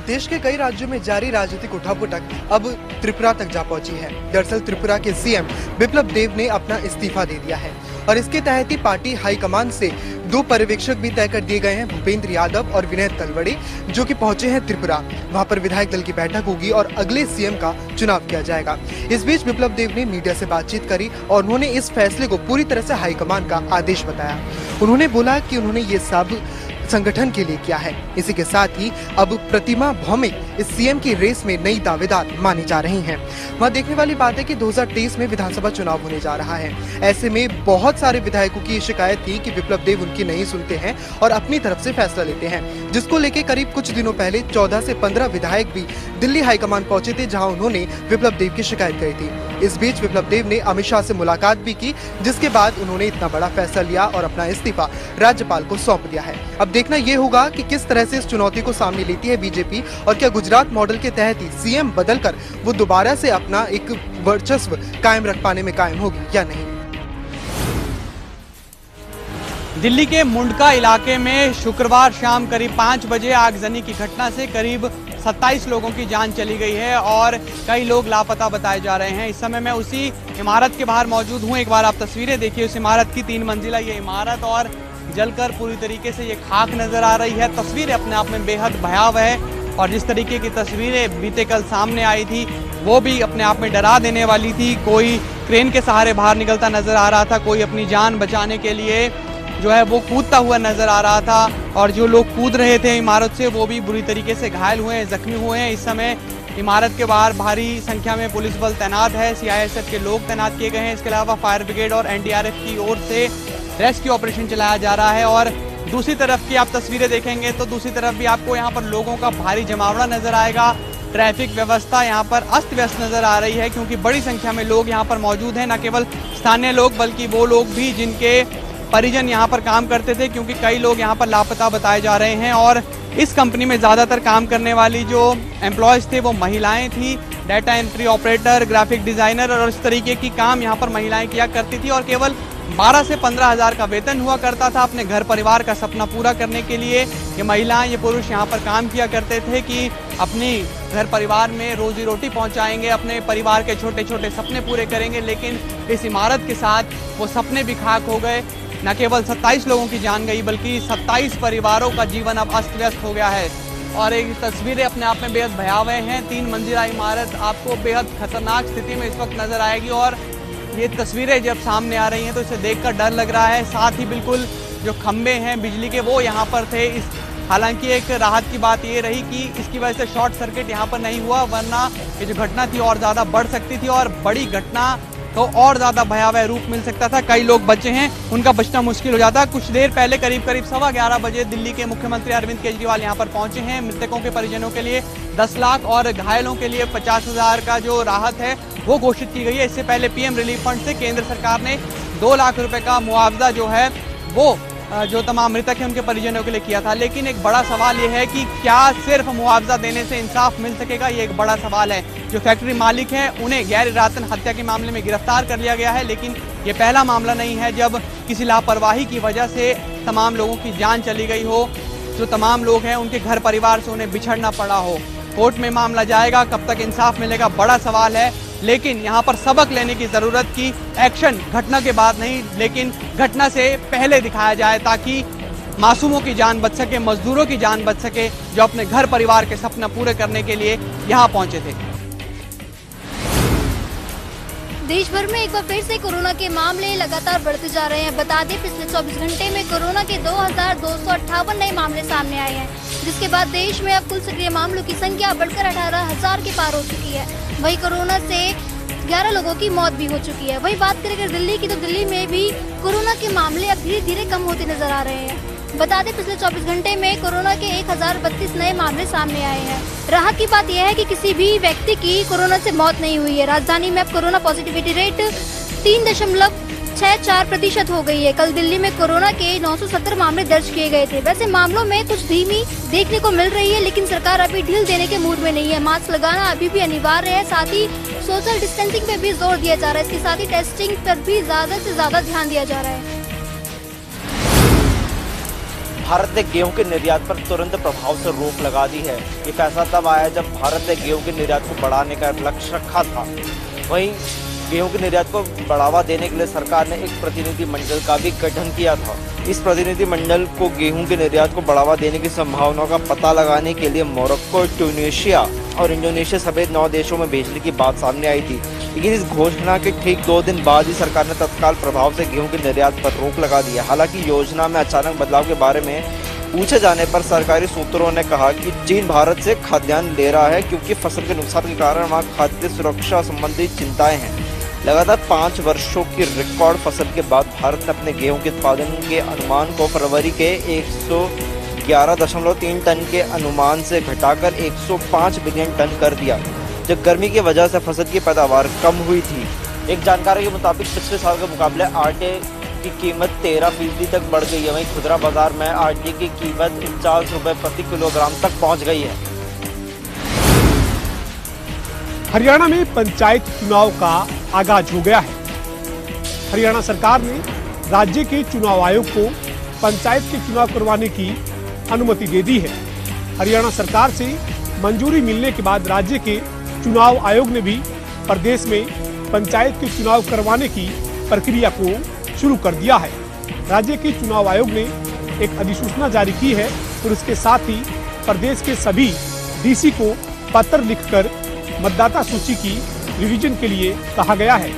देश के कई राज्यों में जारी राजनीतिक उठापटक अब त्रिपुरा तक जा पहुंची है। दरअसल त्रिपुरा के सीएम बिप्लब देब ने अपना इस्तीफा दे दिया है और इसके तहत ही पार्टी हाईकमान से 2 पर्यवेक्षक भी तय कर दिए गए हैं, भूपेंद्र यादव और विनय तलवड़े, जो कि पहुंचे हैं त्रिपुरा। वहां पर विधायक दल की बैठक होगी और अगले सीएम का चुनाव किया जाएगा। इस बीच बिप्लब देब ने मीडिया से बातचीत करी और उन्होंने इस फैसले को पूरी तरह से हाईकमान का आदेश बताया। उन्होंने बोला कि उन्होंने ये सब संगठन के लिए किया है। इसी के साथ ही अब प्रतिमा भौमिक इस सीएम की रेस में नई दावेदार मानी जा रही हैं। वहाँ देखने वाली बात है कि 2023 में विधानसभा चुनाव होने जा रहा है। ऐसे में बहुत सारे विधायकों की शिकायत थी कि बिप्लब देब उनकी नहीं सुनते हैं और अपनी तरफ से फैसला लेते हैं, जिसको लेकर करीब कुछ दिनों पहले 14 से 15 विधायक भी दिल्ली हाईकमान पहुंचे थे, जहां उन्होंने बिप्लब देब की शिकायत करी थी। इस बीच बिप्लब देब ने अमित शाह से मुलाकात भी की, जिसके बाद उन्होंने इतना बड़ा फैसला लिया और अपना इस्तीफा राज्यपाल को सौंप दिया है। अब देखना ये होगा कि किस तरह से इस चुनौती को सामने लेती है बीजेपी और क्या गुजरात मॉडल के तहत ही सीएम बदलकर वो दोबारा से अपना एक वर्चस्व कायम रख पाने में कायम होगी या नहीं। दिल्ली के मुंडका इलाके में शुक्रवार शाम करीब 5 बजे आगजनी की घटना से करीब 27 लोगों की जान चली गई है और कई लोग लापता बताए जा रहे हैं। इस समय मैं उसी इमारत के बाहर मौजूद हूं। एक बार आप तस्वीरें देखिए उस इमारत की। 3 मंजिला ये इमारत और जलकर पूरी तरीके से ये खाक नजर आ रही है। तस्वीरें अपने आप में बेहद भयावह है और जिस तरीके की तस्वीरें बीते कल सामने आई थी वो भी अपने आप में डरा देने वाली थी। कोई क्रेन के सहारे बाहर निकलता नजर आ रहा था, कोई अपनी जान बचाने के लिए जो है वो कूदता हुआ नजर आ रहा था और जो लोग कूद रहे थे इमारत से वो भी बुरी तरीके से घायल हुए हैं, जख्मी हुए हैं। इस समय इमारत के बाहर भारी संख्या में पुलिस बल तैनात है, सीआईएसएफ के लोग तैनात किए गए हैं। इसके अलावा फायर ब्रिगेड और एनडीआरएफ की ओर से रेस्क्यू ऑपरेशन चलाया जा रहा है। और दूसरी तरफ की आप तस्वीरें देखेंगे तो दूसरी तरफ भी आपको यहाँ पर लोगों का भारी जमावड़ा नजर आएगा। ट्रैफिक व्यवस्था यहाँ पर अस्त व्यस्त नजर आ रही है क्योंकि बड़ी संख्या में लोग यहाँ पर मौजूद हैं, न केवल स्थानीय लोग बल्कि वो लोग भी जिनके परिजन यहाँ पर काम करते थे, क्योंकि कई लोग यहाँ पर लापता बताए जा रहे हैं। और इस कंपनी में ज़्यादातर काम करने वाली जो एम्प्लॉयज़ थे वो महिलाएं थी। Data entry operator, graphic designer और इस तरीके की काम यहाँ पर महिलाएं किया करती थी और केवल 12 से 15 हज़ार का वेतन हुआ करता था अपने घर परिवार का सपना पूरा करने के लिए। ये महिलाएं, ये पुरुष यहाँ पर काम किया करते थे कि अपनी घर परिवार में रोजी रोटी पहुँचाएंगे, अपने परिवार के छोटे छोटे सपने पूरे करेंगे। लेकिन इस इमारत के साथ वो सपने भी खाक हो गए। न केवल 27 लोगों की जान गई बल्कि 27 परिवारों का जीवन अब अस्त व्यस्त हो गया है। और एक तस्वीरें अपने आप में बेहद भयावह हैं। 3 मंजिला इमारत आपको बेहद खतरनाक स्थिति में इस वक्त नजर आएगी और ये तस्वीरें जब सामने आ रही हैं तो इसे देखकर डर लग रहा है। साथ ही बिल्कुल जो खंबे हैं बिजली के वो यहाँ पर थे। हालांकि एक राहत की बात ये रही कि इसकी वजह से शॉर्ट सर्किट यहाँ पर नहीं हुआ, वरना ये जो घटना थी और ज़्यादा बढ़ सकती थी और बड़ी घटना तो और ज़्यादा भयावह रूप मिल सकता था। कई लोग बचे हैं, उनका बचना मुश्किल हो जाता। कुछ देर पहले करीब 11:15 बजे दिल्ली के मुख्यमंत्री अरविंद केजरीवाल यहाँ पर पहुँचे हैं। मृतकों के परिजनों के लिए 10 लाख और घायलों के लिए 50,000 का जो राहत है वो घोषित की गई है। इससे पहले पीएम रिलीफ फंड से केंद्र सरकार ने 2 लाख रुपए का मुआवजा जो है वो जो तमाम मृतक हैं उनके परिजनों के लिए किया था। लेकिन एक बड़ा सवाल ये है कि क्या सिर्फ मुआवजा देने से इंसाफ मिल सकेगा, ये एक बड़ा सवाल है। जो फैक्ट्री मालिक हैं उन्हें गैर इरादतन हत्या के मामले में गिरफ्तार कर लिया गया है, लेकिन ये पहला मामला नहीं है जब किसी लापरवाही की वजह से तमाम लोगों की जान चली गई हो, जो तमाम लोग हैं उनके घर परिवार से उन्हें बिछड़ना पड़ा हो। कोर्ट में मामला जाएगा, कब तक इंसाफ मिलेगा, बड़ा सवाल है। लेकिन यहाँ पर सबक लेने की जरूरत की एक्शन घटना के बाद नहीं लेकिन घटना से पहले दिखाया जाए, ताकि मासूमों की जान बच सके, मजदूरों की जान बच सके जो अपने घर परिवार के सपना पूरे करने के लिए यहाँ पहुंचे थे। देश भर में एक बार फिर से कोरोना के मामले लगातार बढ़ते जा रहे हैं। बता दें पिछले 24 घंटे में कोरोना के 2258 नए मामले सामने आए हैं, जिसके बाद देश में अब कुल सक्रिय मामलों की संख्या बढ़कर 18,000 के पार हो चुकी है। वहीं कोरोना से 11 लोगों की मौत भी हो चुकी है। वही बात करें अगर दिल्ली की, तो दिल्ली में भी कोरोना के मामले अब धीरे धीरे कम होते नजर आ रहे हैं। बता दें पिछले 24 घंटे में कोरोना के 1032 नए मामले सामने आए हैं। राहत की बात यह है कि किसी भी व्यक्ति की कोरोना से मौत नहीं हुई है। राजधानी में अब कोरोना पॉजिटिविटी रेट 3.64% हो गई है। कल दिल्ली में कोरोना के 970 मामले दर्ज किए गए थे। वैसे मामलों में कुछ धीमी देखने को मिल रही है, लेकिन सरकार अभी ढील देने के मूड में नहीं है। मास्क लगाना अभी भी अनिवार्य है, साथ ही सोशल डिस्टेंसिंग पे भी जोर दिया जा रहा है। इसके साथ ही टेस्टिंग पर भी ज्यादा से ज्यादा ध्यान दिया जा रहा है। भारत ने गेहूं के निर्यात पर तुरंत प्रभाव से रोक लगा दी है। ये फैसला तब आया जब भारत ने गेहूं के निर्यात को बढ़ाने का लक्ष्य रखा था। वहीं गेहूं के निर्यात को बढ़ावा देने के लिए सरकार ने एक प्रतिनिधि मंडल का भी गठन किया था। इस प्रतिनिधि मंडल को गेहूं के निर्यात को बढ़ावा देने की संभावनाओं का पता लगाने के लिए मोरक्को, ट्यूनीशिया और इंडोनेशिया समेत 9 देशों में भेजने की बात सामने आई थी। लेकिन इस घोषणा के ठीक 2 दिन बाद ही सरकार ने तत्काल प्रभाव से गेहूं के निर्यात पर रोक लगा दी है। हालांकि योजना में अचानक बदलाव के बारे में पूछे जाने पर सरकारी सूत्रों ने कहा कि चीन भारत से खाद्यान्न ले रहा है क्योंकि फसल के नुकसान के कारण वहाँ खाद्य सुरक्षा संबंधी चिंताएं हैं। लगातार 5 वर्षों की रिकॉर्ड फसल के बाद भारत ने अपने गेहूं के उत्पादन के अनुमान को फरवरी के 111.3 टन के अनुमान से घटाकर 105 बिलियन टन कर दिया, जब गर्मी की वजह से फसल की पैदावार कम हुई थी। एक जानकारी के मुताबिक पिछले साल के मुकाबले आटे की कीमत 13% तक बढ़ गई है। वहीं खुदरा बाजार में आटे की कीमत 49 रुपये प्रति किलोग्राम तक पहुँच गई है। हरियाणा में पंचायत चुनाव का आगाज हो गया है। हरियाणा सरकार ने राज्य के चुनाव आयोग को पंचायत के चुनाव करवाने की अनुमति दे दी है। हरियाणा सरकार से मंजूरी मिलने के बाद राज्य के चुनाव आयोग ने भी प्रदेश में पंचायत के चुनाव करवाने की प्रक्रिया को शुरू कर दिया है। राज्य के चुनाव आयोग ने एक अधिसूचना जारी की है और इसके साथ ही प्रदेश के सभी डीसी को पत्र लिखकर मतदाता सूची की रिवीजन के लिए कहा गया है।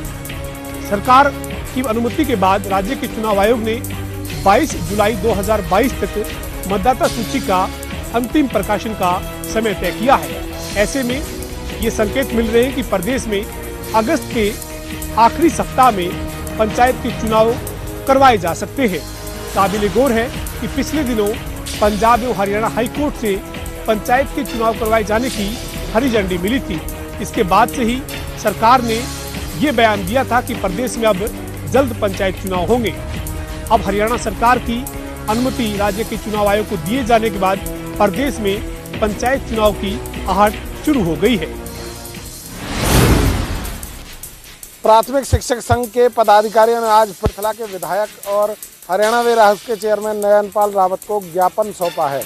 सरकार की अनुमति के बाद राज्य के चुनाव आयोग ने 22 जुलाई 2022 तक मतदाता सूची का अंतिम प्रकाशन का समय तय किया है। ऐसे में ये संकेत मिल रहे हैं कि प्रदेश में अगस्त के आखिरी सप्ताह में पंचायत के चुनाव करवाए जा सकते हैं। काबिल गौर है कि पिछले दिनों पंजाब एवं हरियाणा हाई कोर्ट से पंचायत के चुनाव करवाए जाने की हरी झंडी मिली थी। इसके बाद से ही सरकार ने ये बयान दिया था कि प्रदेश में अब जल्द पंचायत चुनाव होंगे। अब हरियाणा सरकार की अनुमति राज्य के चुनाव आयोग को दिए जाने के बाद प्रदेश में पंचायत चुनाव की आहट शुरू हो गई है। प्राथमिक शिक्षक संघ के पदाधिकारियों ने आज पृथला के विधायक और हरियाणा वे हाउस के चेयरमैन नयनपाल रावत को ज्ञापन सौंपा है।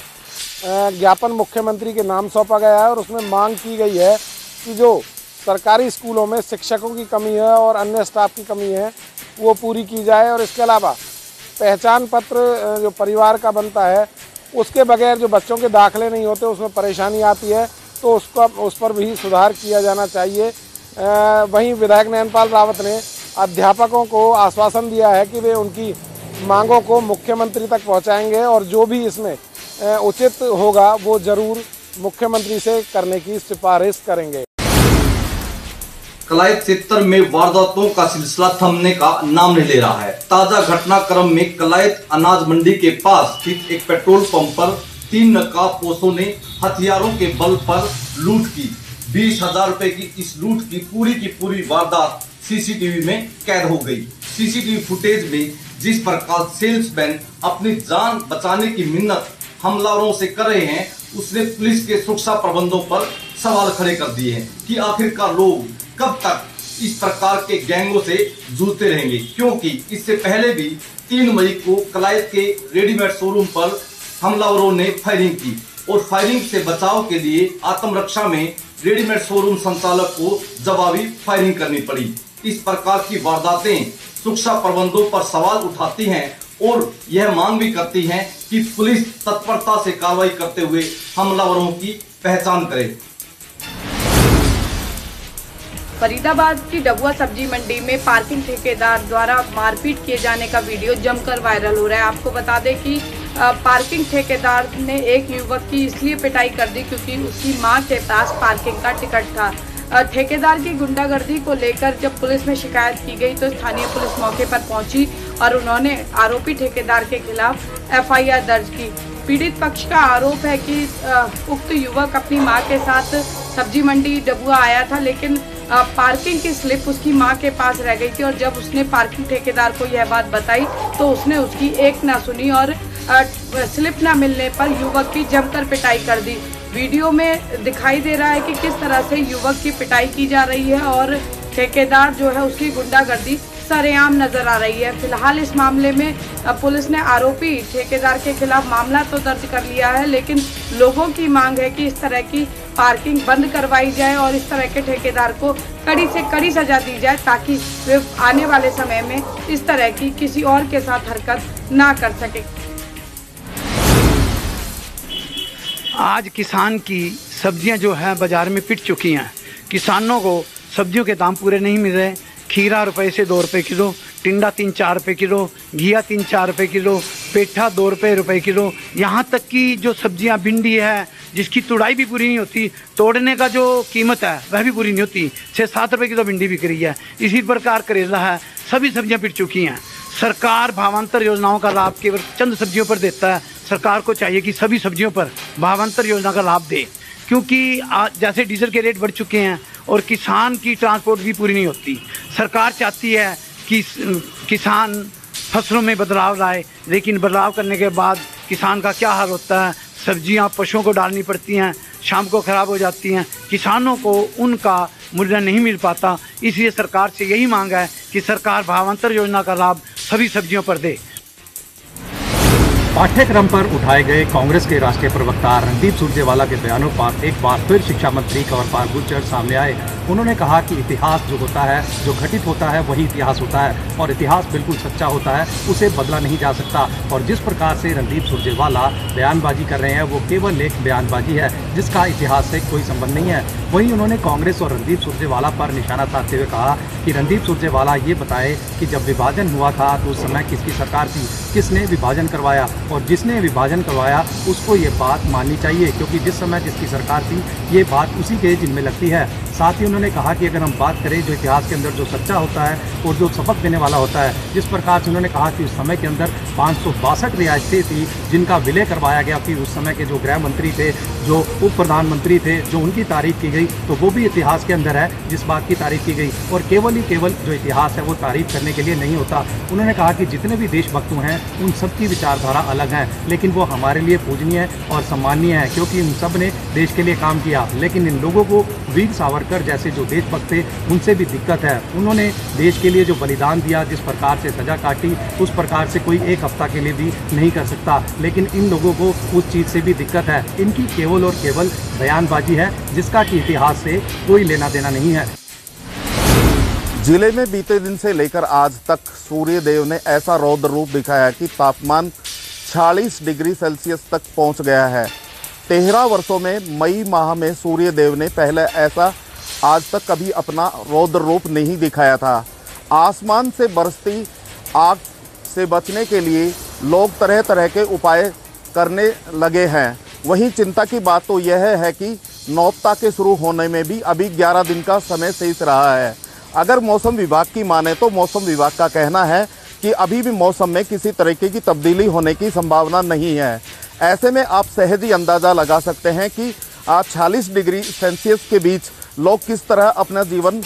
ज्ञापन मुख्यमंत्री के नाम सौंपा गया है और उसमें मांग की गई है कि जो सरकारी स्कूलों में शिक्षकों की कमी है और अन्य स्टाफ की कमी है वो पूरी की जाए और इसके अलावा पहचान पत्र जो परिवार का बनता है उसके बगैर जो बच्चों के दाखिले नहीं होते उसमें परेशानी आती है तो उस पर भी सुधार किया जाना चाहिए। वहीं विधायक नयनपाल रावत ने अध्यापकों को आश्वासन दिया है कि वे उनकी मांगों को मुख्यमंत्री तक पहुंचाएंगे और जो भी इसमें उचित होगा वो जरूर मुख्यमंत्री से करने की सिफारिश करेंगे। कलायत क्षेत्र में वारदातों का सिलसिला थमने का नाम नहीं ले रहा है। ताजा घटनाक्रम में कलायत अनाज मंडी के पास स्थित एक पेट्रोल पंप पर 3 नकाबपोशों ने हथियारों के बल पर लूट की। 20,000 रुपए की इस लूट की पूरी वारदात सीसीटीवी में कैद हो गई। सीसीटीवी फुटेज में जिस प्रकार सेल्समैन अपनी जान बचाने की मिन्नत हमलावरों से कर रहे हैं, उसने पुलिस के सुरक्षा प्रबंधों पर सवाल खड़े कर दिए हैं कि आखिरकार लोग कब तक इस प्रकार के गैंगों से जूझते रहेंगे, क्योंकि इससे पहले भी 3 मई को कलायत के रेडीमेड शोरूम पर हमलावरों ने फायरिंग की और फायरिंग से बचाव के लिए आत्मरक्षा में रेडीमेड शोरूम संचालक को जवाबी फायरिंग करनी पड़ी। इस प्रकार की वारदातें सुरक्षा प्रबंधों पर सवाल उठाती हैं और यह मांग भी करती हैं कि पुलिस तत्परता से कार्रवाई करते हुए हमलावरों की पहचान करे। फरीदाबाद की डबुआ सब्जी मंडी में पार्किंग ठेकेदार द्वारा मारपीट किए जाने का वीडियो जमकर वायरल हो रहा है। आपको बता दें कि पार्किंग ठेकेदार ने एक युवक की इसलिए पिटाई कर दी क्योंकि उसकी मां के पास पार्किंग का टिकट था। ठेकेदार की गुंडागर्दी को लेकर जब पुलिस में शिकायत की गई तो स्थानीय पुलिस मौके पर पहुंची और उन्होंने आरोपी ठेकेदार के खिलाफ एफआईआर दर्ज की। पीड़ित पक्ष का आरोप है कि उक्त युवक अपनी मां के साथ सब्जी मंडी डबुआ आया था, लेकिन पार्किंग की स्लिप उसकी मां के पास रह गई थी और जब उसने पार्किंग ठेकेदार को यह बात बताई तो उसने उसकी एक ना सुनी और स्लिप ना मिलने पर युवक की जमकर पिटाई कर दी। वीडियो में दिखाई दे रहा है कि किस तरह से युवक की पिटाई की जा रही है और ठेकेदार जो है उसकी गुंडागर्दी सरेआम नजर आ रही है। फिलहाल इस मामले में पुलिस ने आरोपी ठेकेदार के खिलाफ मामला तो दर्ज कर लिया है, लेकिन लोगों की मांग है कि इस तरह की पार्किंग बंद करवाई जाए और इस तरह के ठेकेदार को कड़ी से कड़ी सजा दी जाए, ताकि वे आने वाले समय में इस तरह की किसी और के साथ हरकत ना कर सके। आज किसान की सब्जियां जो है बाजार में पिट चुकी हैं। किसानों को सब्जियों के दाम पूरे नहीं मिल रहे। खीरा रुपए से 2 रुपए किलो, टिंडा 3-4 रुपए किलो, घिया 3-4 रुपए किलो, पेठा 2 रुपए किलो। यहाँ तक कि जो सब्जियाँ भिंडी है जिसकी तुड़ाई भी पूरी नहीं होती, तोड़ने का जो कीमत है वह भी पूरी नहीं होती। 6-7 रुपए किलो भिंडी बिक रही है। इसी प्रकार करेला है, सभी सब्जियाँ पिट चुकी हैं। सरकार भावांतर योजनाओं का लाभ केवल चंद सब्जियों पर देता है। सरकार को चाहिए कि सभी सब्जियों पर भावांतर योजना का लाभ दे, क्योंकि जैसे डीजल के रेट बढ़ चुके हैं और किसान की ट्रांसपोर्ट भी पूरी नहीं होती। सरकार चाहती है कि किसान फसलों में बदलाव लाए, लेकिन बदलाव करने के बाद किसान का क्या हाल होता है। सब्जियां पशुओं को डालनी पड़ती हैं, शाम को ख़राब हो जाती हैं, किसानों को उनका मूल्य नहीं मिल पाता। इसलिए सरकार से यही मांग है कि सरकार भावांतर योजना का लाभ सभी सब्जियों पर दे। पाठ्यक्रम पर उठाए गए कांग्रेस के राष्ट्रीय प्रवक्ता रणदीप सुरजेवाला के बयानों पर एक बार फिर शिक्षा मंत्री कंवरपाल गुर्जर सामने आए। उन्होंने कहा कि इतिहास जो होता है, जो घटित होता है वही इतिहास होता है और इतिहास बिल्कुल सच्चा होता है, उसे बदला नहीं जा सकता। और जिस प्रकार से रणदीप सुरजेवाला बयानबाजी कर रहे हैं वो केवल एक बयानबाजी है जिसका इतिहास से कोई संबंध नहीं है। वहीं उन्होंने कांग्रेस और रणदीप सुरजेवाला पर निशाना साधते हुए कहा कि रणदीप सुरजेवाला ये बताए कि जब विभाजन हुआ था तो उस समय किसकी सरकार थी, किसने विभाजन करवाया, और जिसने विभाजन करवाया उसको ये बात माननी चाहिए, क्योंकि जिस समय जिसकी सरकार थी ये बात उसी के जिम्मे लगती है। साथ ही उन्होंने कहा कि अगर हम बात करें जो इतिहास के अंदर जो सच्चा होता है और जो सबक देने वाला होता है, जिस प्रकार से उन्होंने कहा कि उस समय के अंदर 562 रियासतें थी जिनका विलय करवाया गया, फिर उस समय के जो गृह मंत्री थे, जो उप प्रधानमंत्री थे, जो उनकी तारीफ की गई, तो वो भी इतिहास के अंदर है जिस बात की तारीफ की गई। और केवल जो इतिहास है वो तारीफ करने के लिए नहीं होता। उन्होंने कहा कि जितने भी देशभक्त हैं उन सबकी विचारधारा अलग है, लेकिन वो हमारे लिए पूजनीय और सम्माननीय है, क्योंकि उन सब ने देश के लिए काम किया। लेकिन इन लोगों को वीर सावरकर जैसे जो देशभक्त थे उनसे भी दिक्कत है। उन्होंने देश के लिए जो बलिदान दिया, जिस प्रकार से सजा काटी, उस प्रकार से कोई एक हफ्ता के लिए भी नहीं कर सकता। लेकिन इन लोगों को उस चीज़ से भी दिक्कत है। इनकी केवल और केवल बयानबाजी है जिसका कि इतिहास से कोई लेना देना नहीं है। जिले में बीते दिन से लेकर आज तक सूर्य देव ने ऐसा रौद्र रूप दिखाया कि तापमान 46 डिग्री सेल्सियस तक पहुंच गया है। 13 वर्षों में मई माह में सूर्य देव ने पहले ऐसा आज तक कभी अपना रौद्र रूप नहीं दिखाया था। आसमान से बरसती आग से बचने के लिए लोग तरह तरह के उपाय करने लगे हैं। वहीं चिंता की बात तो यह है कि नौबता के शुरू होने में भी अभी 11 दिन का समय शेष रहा है। अगर मौसम विभाग की माने तो मौसम विभाग का कहना है कि अभी भी मौसम में किसी तरीके की तब्दीली होने की संभावना नहीं है। ऐसे में आप सहज ही अंदाज़ा लगा सकते हैं कि आज 46 डिग्री सेल्सियस के बीच लोग किस तरह अपना जीवन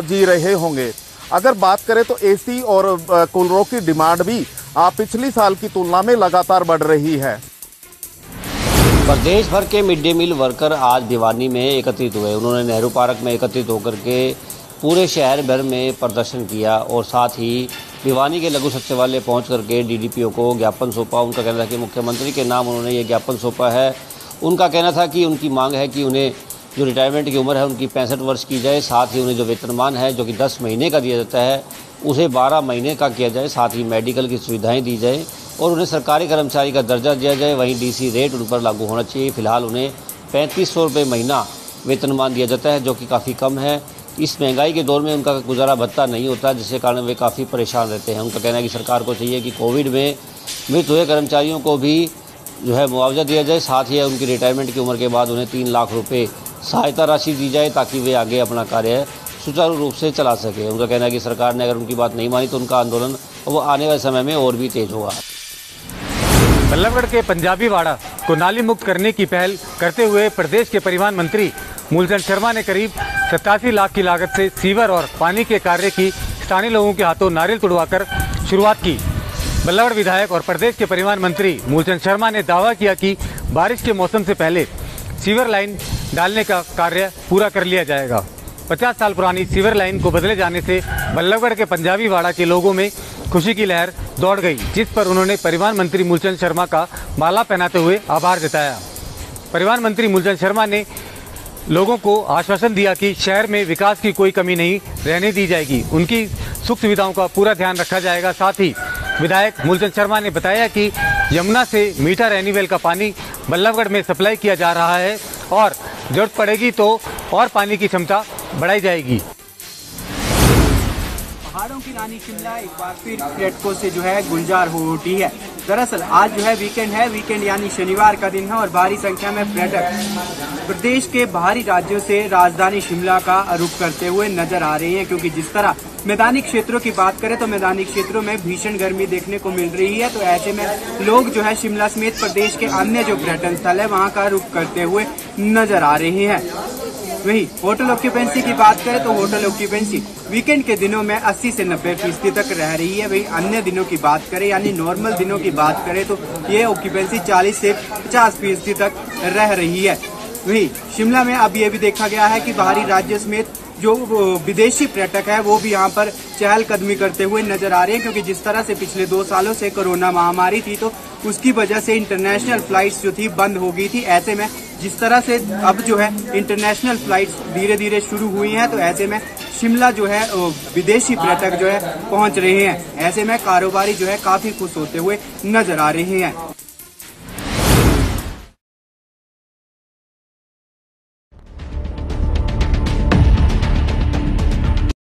जी रहे होंगे। अगर बात करें तो एसी और कूलरों की डिमांड भी पिछली साल की तुलना में लगातार बढ़ रही है। प्रदेश भर के मिड डे मील वर्कर आज भिवानी में एकत्रित हुए। उन्होंने नेहरू पार्क में एकत्रित होकर के पूरे शहर भर में प्रदर्शन किया और साथ ही भिवानी के लघु सचिवालय पहुंच करके डीडीपीओ को ज्ञापन सौंपा। उनका कहना था कि मुख्यमंत्री के नाम उन्होंने ये ज्ञापन सौंपा है। उनका कहना था कि उनकी मांग है कि उन्हें जो रिटायरमेंट की उम्र है उनकी 65 वर्ष की जाए, साथ ही उन्हें जो वेतनमान है जो कि 10 महीने का दिया जाता है उसे 12 महीने का किया जाए, साथ ही मेडिकल की सुविधाएँ दी जाए और उन्हें सरकारी कर्मचारी का दर्जा दिया जाए। वहीं डीसी रेट उन पर लागू होना चाहिए। फिलहाल उन्हें 3500 रुपये महीना वेतनमान दिया जाता है जो कि काफ़ी कम है। इस महंगाई के दौर में उनका गुजारा भत्ता नहीं होता, जिसके कारण वे काफ़ी परेशान रहते हैं। उनका कहना है कि सरकार को चाहिए कि कोविड में मृत हुए कर्मचारियों को भी जो है मुआवजा दिया जाए, साथ ही उनकी रिटायरमेंट की उम्र के बाद उन्हें 3 लाख रुपये सहायता राशि दी जाए ताकि वे आगे अपना कार्य सुचारू रूप से चला सके। उनका कहना है कि सरकार ने अगर उनकी बात नहीं मानी तो उनका आंदोलन वो आने वाले समय में और भी तेज होगा। बल्लभगढ़ के पंजाबी वाड़ा को नाली मुक्त करने की पहल करते हुए प्रदेश के परिवहन मंत्री मूलचंद शर्मा ने करीब 87 लाख की लागत से सीवर और पानी के कार्य की स्थानीय लोगों के हाथों नारियल तुड़वाकर शुरुआत की। बल्लभगढ़ विधायक और प्रदेश के परिवहन मंत्री मूलचंद शर्मा ने दावा किया कि बारिश के मौसम से पहले सीवर लाइन डालने का कार्य पूरा कर लिया जाएगा। 50 साल पुरानी सीवर लाइन को बदले जाने से बल्लभगढ़ के पंजाबी वाड़ा के लोगों में खुशी की लहर दौड़ गई, जिस पर उन्होंने परिवहन मंत्री मूलचंद शर्मा का माला पहनाते हुए आभार जताया। परिवहन मंत्री मूलचंद शर्मा ने लोगों को आश्वासन दिया कि शहर में विकास की कोई कमी नहीं रहने दी जाएगी, उनकी सुख सुविधाओं का पूरा ध्यान रखा जाएगा। साथ ही विधायक मूलचंद शर्मा ने बताया कि यमुना से मीठा रेनीवेल का पानी बल्लभगढ़ में सप्लाई किया जा रहा है और जरूरत पड़ेगी तो और पानी की क्षमता बढ़ाई जाएगी। पहाड़ों की रानी शिमला एक बार फिर पर्यटकों से जो है गुलजार हो उठी है। दरअसल आज जो है वीकेंड यानी शनिवार का दिन है और भारी संख्या में पर्यटक प्रदेश के बाहरी राज्यों से राजधानी शिमला का रुख करते हुए नजर आ रहे हैं, क्योंकि जिस तरह मैदानी क्षेत्रों की बात करें तो मैदानी क्षेत्रों में भीषण गर्मी देखने को मिल रही है। तो ऐसे में लोग जो है शिमला समेत प्रदेश के अन्य जो पर्यटन स्थल है वहां का रुख करते हुए नजर आ रहे हैं। वहीं होटल ऑक्यूपेंसी की बात करें तो होटल ऑक्यूपेंसी वीकेंड के दिनों में 80 से 90% तक रह रही है। वहीं अन्य दिनों की बात करें यानी नॉर्मल दिनों की बात करें तो ये ऑक्यूपेंसी 40 से 50% तक रह रही है। वहीं शिमला में अब ये भी देखा गया है कि बाहरी राज्य समेत जो विदेशी पर्यटक है वो भी यहाँ पर चहलकदमी करते हुए नजर आ रहे हैं, क्योंकि जिस तरह से पिछले 2 सालों से कोरोना महामारी थी तो उसकी वजह से इंटरनेशनल फ्लाइट्स जो थी बंद हो गई थी। ऐसे में जिस तरह से अब जो है इंटरनेशनल फ्लाइट्स धीरे धीरे शुरू हुई हैं तो ऐसे में शिमला जो है विदेशी पर्यटक जो है पहुंच रहे हैं। ऐसे में कारोबारी जो है काफी खुश होते हुए नजर आ रहे हैं।